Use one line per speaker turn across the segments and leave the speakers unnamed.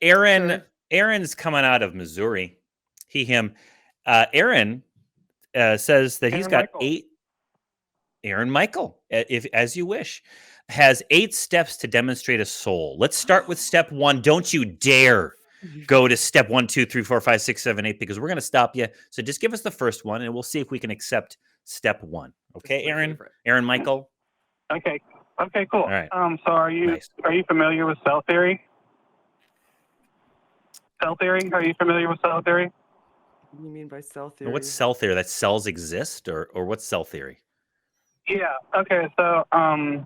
Aaron,
Sure.
Aaron's coming out of Missouri. He, him. Aaron says that he's
Aaron
got
Michael.
8. Aaron Michael, if as you wish, has 8 steps to demonstrate a soul. Let's start with step 1. Don't you dare go to step 1, 2, 3, 4, 5, 6, 7, 8, because we're going to stop you. So just give us the first one, and we'll see if we can accept step 1. Okay, Aaron?
Favorite.
Aaron Michael?
Okay, cool.
All right.
So are you
Nice.
familiar with cell theory? Cell theory? Are you familiar with cell theory?
What do you mean by cell theory?
What's cell theory? That cells exist, or what's cell theory?
Yeah. Okay. So I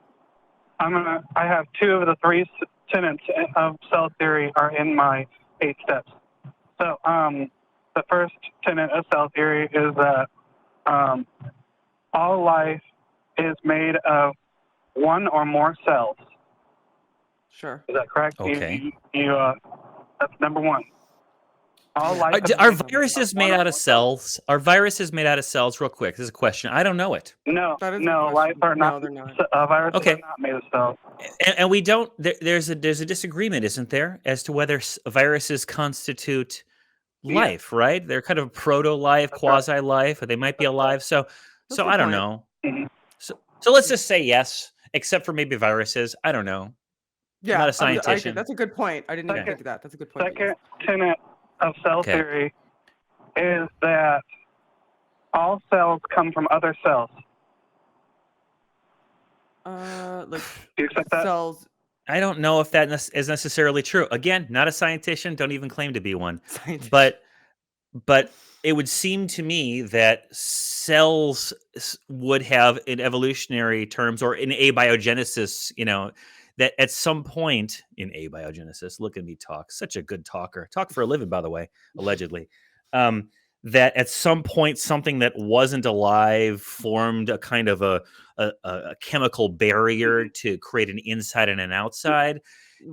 have 2 of the 3 tenets of cell theory are in my 8 steps. So the first tenet of cell theory is that all life is made of 1 or more cells.
Sure.
Is that correct?
Okay.
That's number 1. All life
Are
is
viruses
one
made
or
out of
more
cells? Are viruses made out of cells? Real quick, this is a question. I don't know it.
No,
That is a
no,
question.
life are
No,
not.
they're not.
Viruses
Okay.
are not made of cells.
And we don't. There's a disagreement, isn't there, as to whether viruses constitute life? Right? They're kind of proto-life,
That's right.
quasi-life, or they might be alive. So
That's a
I
good
don't
point.
know.
Mhm.
So let's just say yes, except for maybe viruses. I don't know.
Yeah,
not a scientician.
that's a good point. I didn't even think of that. That's a good point.
Second tenet of cell
Okay.
theory is that all cells come from other cells.
Like
Do you accept that?
cells.
I don't know if that is necessarily true. Again, not a scientician. Don't even claim to be one.
Scientists.
But it would seem to me that cells would have, in evolutionary terms or in abiogenesis, that at some point in abiogenesis, look at me talk, such a good talker, talk for a living, by the way, allegedly, that at some point something that wasn't alive formed a kind of a chemical barrier to create an inside and an outside.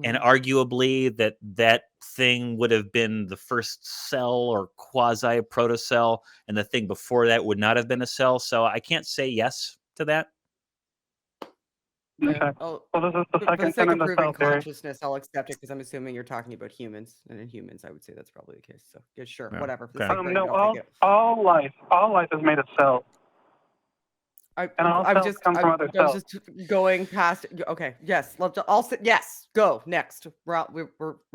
And arguably that thing would have been the first cell or quasi protocell, and the thing before that would not have been a cell. So I can't say yes to that.
Okay.
Oh,
Well, this is the
for the
second
sake
tenet
of
of
proving
cell theory.
consciousness, I'll accept it because I'm assuming you're talking about humans, and in humans, I would say that's probably the case. So, yeah, sure,
Yeah,
whatever. For the
okay.
sake of
No,
argument, I'll take it.
all life is made of cells. And all cells come from other
I was
cells.
just going past. Okay, yes, yes. Go next. We're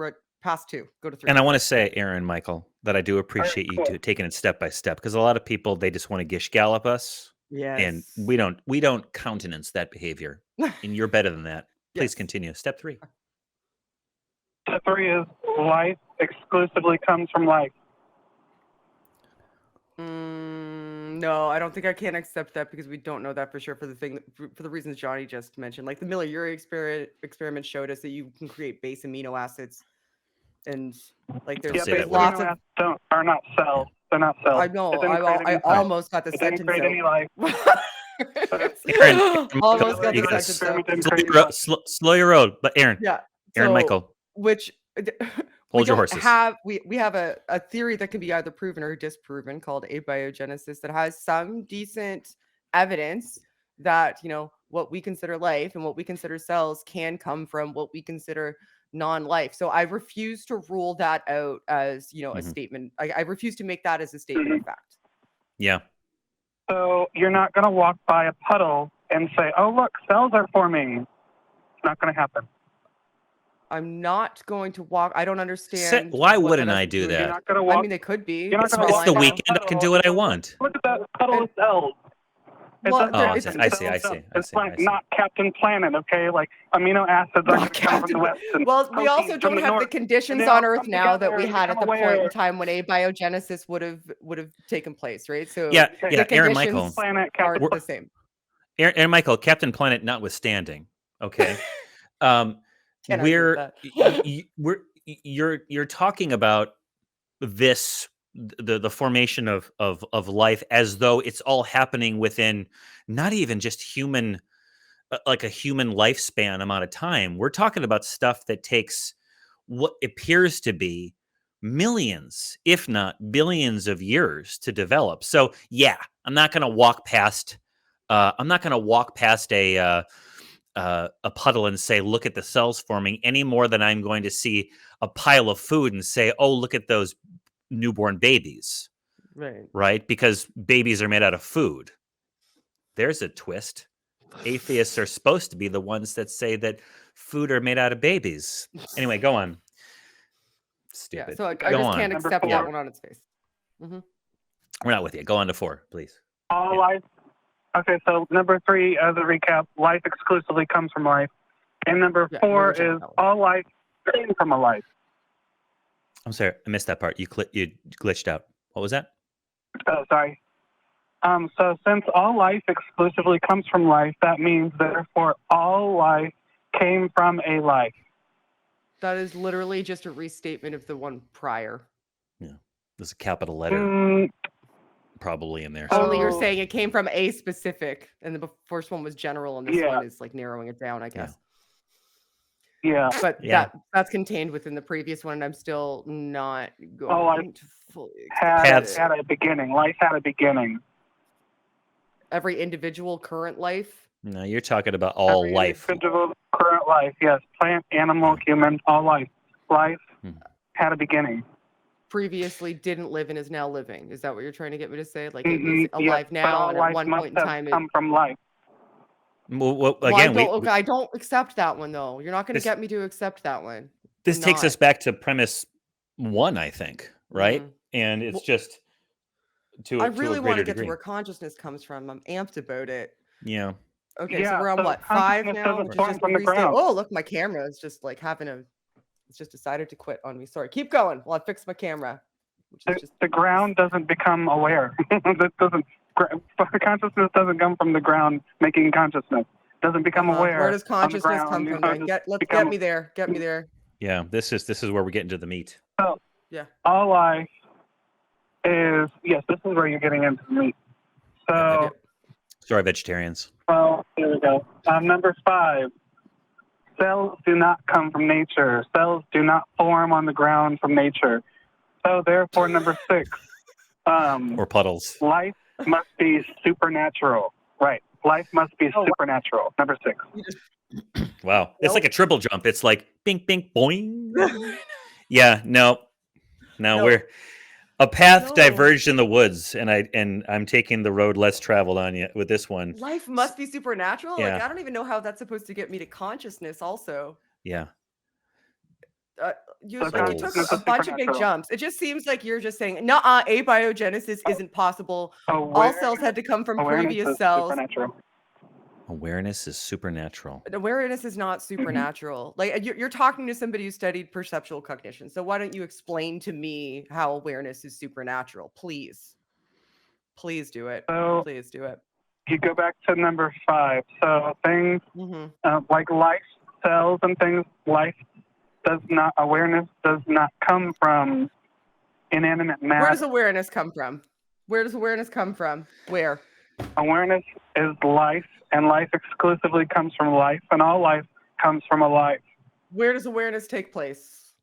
at past 2. Go to 3.
And I want to say, Aaron, Michael, that I do appreciate
cool.
you taking it step by step, because a lot of people, they just want to gish gallop us,
Yes.
and we don't countenance that behavior. And you're better than that. Please
Yes.
continue. Step 3.
Step 3 is life exclusively comes from life.
No, I don't think I can accept that because we don't know that for sure for the reasons Johnny just mentioned. Like the Miller-Urey experiment showed us that you can create base amino acids, and like
Don't
there's
say that word.
lots of.
Are not cells. They're not cells.
I know.
It didn't create
I
any-
almost got the
It didn't
sentence
create any
out.
Aaron,
Almost got
you
the
gotta
sentence
experiment
out.
didn't
slow
create
your,
any
ro- sl- slow your road. But Aaron,
Yeah.
Aaron
so-
Michael,
Which
hold your horses.
We have a theory that can be either proven or disproven called abiogenesis that has some decent evidence that what we consider life and what we consider cells can come from what we consider non-life. So I refuse to rule that out as a
Mhm.
statement. I refuse to make that as a statement of fact.
Yeah.
So you're not going to walk by a puddle and say, "Oh, look, cells are forming." It's not going to happen.
I'm not going to walk. I don't understand.
Why
what
wouldn't
that has
I
to
do
with-
that?
You're not going to
I
walk.
mean, they could be.
You're not
It's
gonna walk
the
by a
weekend. I can
puddle
do what I
and go,
want.
Look at that puddle of cells.
Well,
It doesn't-
there-
Oh,
it's-
I see.
It's like not Captain Planet, okay? Like amino acids are going to come from the west. And
Well, we also
proteins from
don't
the
have the
north.
conditions
they
on
all
Earth
come
now that
together
we
and
had at the
become
point in
aware.
time when abiogenesis would have taken place, right? So
Yeah,
Okay.
yeah.
the
Aaron
conditions
Michael,
Planet,
are
Captain
the same.
Aaron Michael, Captain Planet notwithstanding. Okay.
Can't argue with
You're talking about this the formation of life as though it's all happening within not even just human like a human lifespan amount of time. We're talking about stuff that takes what appears to be millions, if not billions of years to develop. So yeah, I'm not going to walk past a a puddle and say, look at the cells forming, any more than I'm going to see a pile of food and say, oh, look at those newborn babies,
Right.
right? Because babies are made out of food. There's a twist. Atheists are supposed to be the ones that say that food are made out of babies. Anyway, go on. Stupid.
Yeah, so I
Go
just
on.
can't
Number
accept that
four.
one on its face. Hmm.
We're not with you. Go on to 4, please.
All
Yeah.
life. Okay, so number 3, as a recap, life exclusively comes from life. And number
Yeah,
4
never
is
that one.
all life came from a life.
I'm sorry, I missed that part. You glitched out. What was that?
Oh, sorry. So since all life exclusively comes from life, that means therefore all life came from a life.
That is literally just a restatement of the one prior.
There's a capital letter
Mm,
probably in there.
Only you're
Oh.
saying it came from a specific, and the first one was general, and this
Yeah.
one is like narrowing it down, I guess.
yeah.
But
Yeah.
that's contained within the previous one, and I'm still not going
Oh, I
to fully
Had
accept
Had-
it.
a beginning. Life had a beginning.
Every individual current life.
No, you're talking about all
Every
life.
individual current life, yes. Plant, animal, human, all life. Life
Hmm.
had a beginning.
Previously didn't live and is now living. Is that what you're trying to get me to say? Like it
Mhm,
is alive
yes, but
now,
all
and
life
at one
must
point in
have
time,
come from life.
Well,
I
again,
don't, I don't accept that one though. You're not going to
This-
get me to accept that one.
this takes
not.
us back to premise 1, I think, right?
Mhm.
And it's
Well,
just to
I
a
really want
greater
to get
degree.
to where consciousness comes from. I'm amped about it.
Yeah.
Okay, so
Yeah,
we're on
so
what, 5
consciousness
now?
doesn't
Which is
form
just
from the
restate.
ground.
Oh, look, my camera is just like it's just decided to quit on me. Sorry, keep going while I fix my camera. Which is just
The ground doesn't become aware. Consciousness doesn't come from the ground making consciousness. Doesn't become aware.
Where does
on the
consciousness
ground,
come
you
from
know,
then?
just
Let's
become-
get me there. Get me there.
Yeah. This is where we're getting to the meat.
So,
Yeah.
all life is, yes, this is where you're getting into the meat. So,
Yep.
Sorry, vegetarians.
well, here we go. Number 5, cells do not come from nature. Cells do not form on the ground from nature. So therefore, number 6,
Or puddles.
life must be supernatural. Right. Life must be supernatural. Number 6.
Wow. It's like a triple jump. It's like bink, bink, boing. Yeah. No,
No.
we're a path
No.
diverged in the woods, and I'm taking the road less traveled on you with this one.
Life must be supernatural. Like
Yeah.
I don't even know how that's supposed to get me to consciousness. Also,
Yeah.
you
So
like you took
consciousness
a
is
bunch of big
supernatural.
jumps. It just seems like you're just saying, no, abiogenesis isn't possible. All cells had to come from
Awareness
previous
is
cells.
supernatural.
Awareness is supernatural.
Awareness is not supernatural. Like you're talking to somebody who studied perceptual cognition. So why don't you explain to me how awareness is supernatural, please? Please do it.
So
Please do it.
you go back to number 5. So things like life, cells and things, awareness does not come from inanimate matter.
Where does awareness come from? Where does awareness come from? Where?
Awareness is life, and life exclusively comes from life, and all life comes from a life.
Where does awareness take place?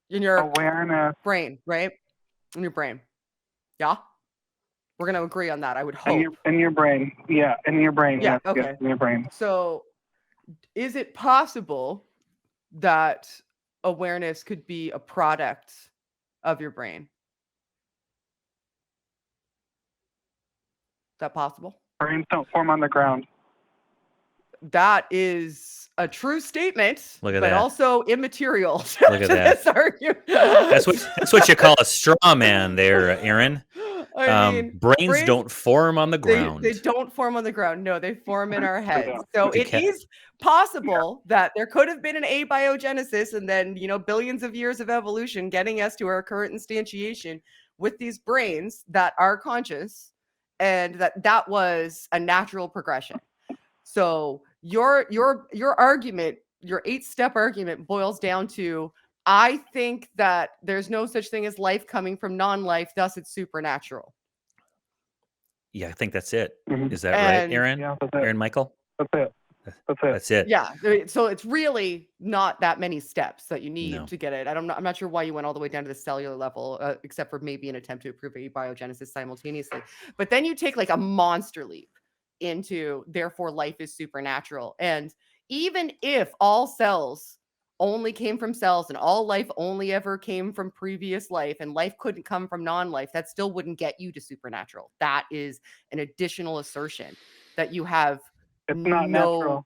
In your
Awareness
brain, right? In your brain. Yeah? We're going to agree on that, I would hope.
in your brain. Yeah, in your brain.
Yeah,
Yes,
okay.
yes, in your brain.
So, is it possible that awareness could be a product of your brain? Is that possible?
Brains don't form on the ground.
That is a true statement,
Look at
but
that.
also immaterial
Look at
to
that.
this argument.
That's what you call a straw man there, Aaron.
I mean,
brains don't form on the ground.
They don't form on the ground. No, they form in our heads.
don't.
So
You
it is possible that there could have been an abiogenesis and then, billions of years of evolution getting us to our current instantiation with these brains that are conscious, and that was a natural progression. So your argument, your 8-step argument boils down to, I think that there's no such thing as life coming from non-life, thus it's supernatural.
Yeah, I think that's it.
Mhm.
Is that right,
And-
Aaron?
Yeah, that's it.
Aaron Michael?
That's it. That's it.
That's it.
Yeah, so it's really not that many steps that you need
No.
to get it. I'm not sure why you went all the way down to the cellular level, except for maybe an attempt to prove abiogenesis simultaneously. But then you take like a monster leap. into therefore life is supernatural. And even if all cells only came from cells and all life only ever came from previous life and life couldn't come from non-life, that still wouldn't get you to supernatural. That is an additional assertion that you have
It's not natural.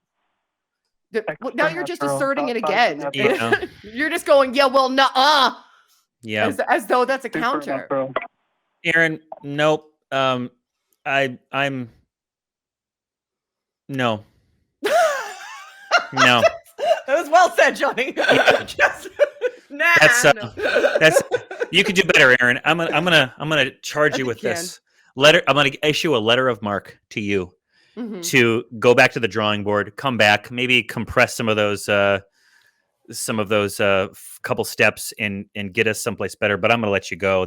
Well, now you're just asserting it
Outside
again.
Yeah.
You're just going, yeah, well, nuh-uh.
Yeah.
As though that's a counter.
Supernatural.
Aaron, nope. I'm no. No.
That was well said, Johnny. Just, nah,
That's you could do better, Aaron. I'm gonna charge you with this letter. I'm gonna issue a letter of marque to you to go back to the drawing board, come back, maybe compress some of those couple steps and get us someplace better. But I'm gonna let you go.